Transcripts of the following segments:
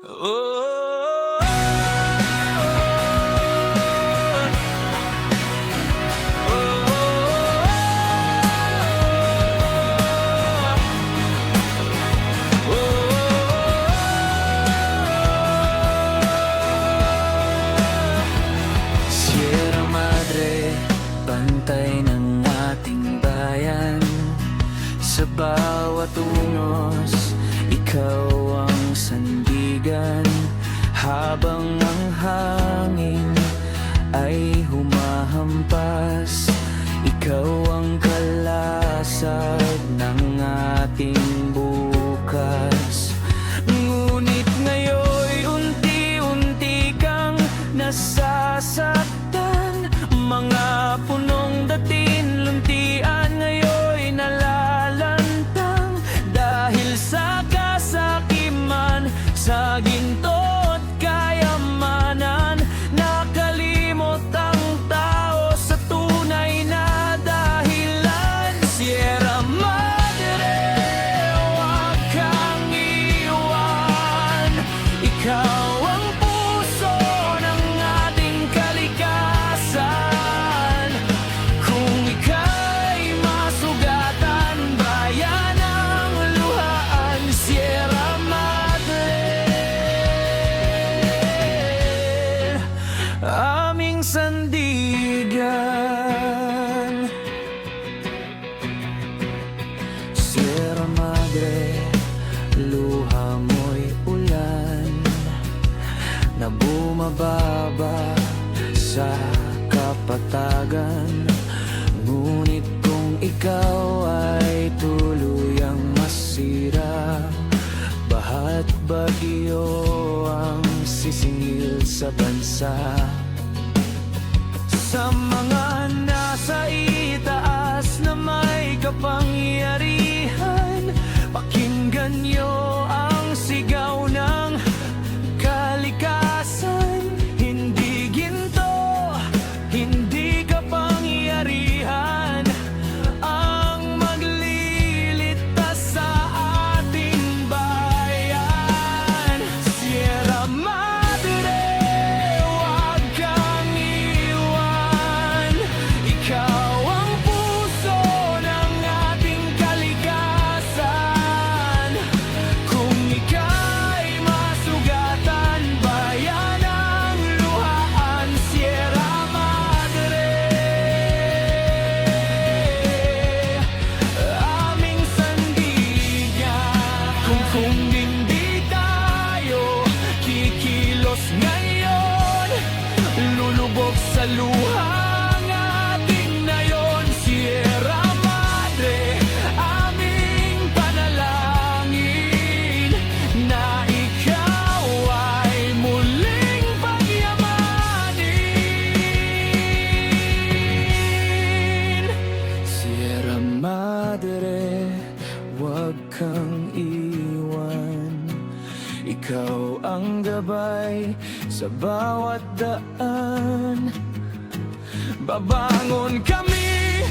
Oh, Sierra Madre, bantay ng ating bayan. Sa bawat unos, ikaw ang sandigan. Habang ang hangin ay humahampas, ikaw ang kalasag ng ating bukas. Ngunit ngayon'y unti-unti kang nasasaktan. Mga punong datin, luntian ngayon'y nalalantang. Dahil sa kasakiman, sa ginto't kayamanan, nakalimot ang tao sa tunay na dahilan. Sierra Madre, huwag kang iwan. Ikaw ang puso ng ating kalikasan. Kung ika'y masugatan, bayan ang luhaan. Sierra Madre, aming sandigan. Sierra Madre, luha mo'y ulan na bumababa sa kapatagan. Ngunit kung ikaw ay tuluyang masira, baha't bagyo ang sisingil sa bansa. Sa mga nasa itaas na may kapangyarihan, pakinggan niyo ang sigaw ng kalikasan. Hindi ginto, hindi kapangyarihan ang magliligtas sa ating bayan. Sierra Madre, huwag kang iwan. Ikaw ang puso ng ating kalikasan. Kung ika'y masugatan, bayan ang luhaan. Sierra Madre, aming sandigan. Kung hindi tayo kikilos ngayon, lulubog sa luha ang ating nayon. Sierra Madre, aming panalangin na ikaw ay muling pagyamanin. Sierra Madre, huwag kang iwan. Ikaw ang gabay sa bawat daan. Babangon kami,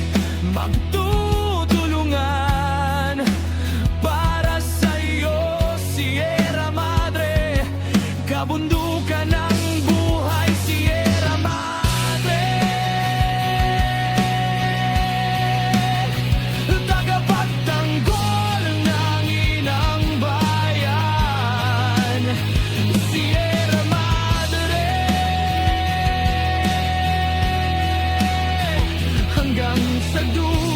magtutulungan para sa'yo, Sierra Madre. Kabundukan ng buhay, Sierra Madre. Tagapagtanggol ng inang bayan, Sierra Madre. Hanggang sa dulo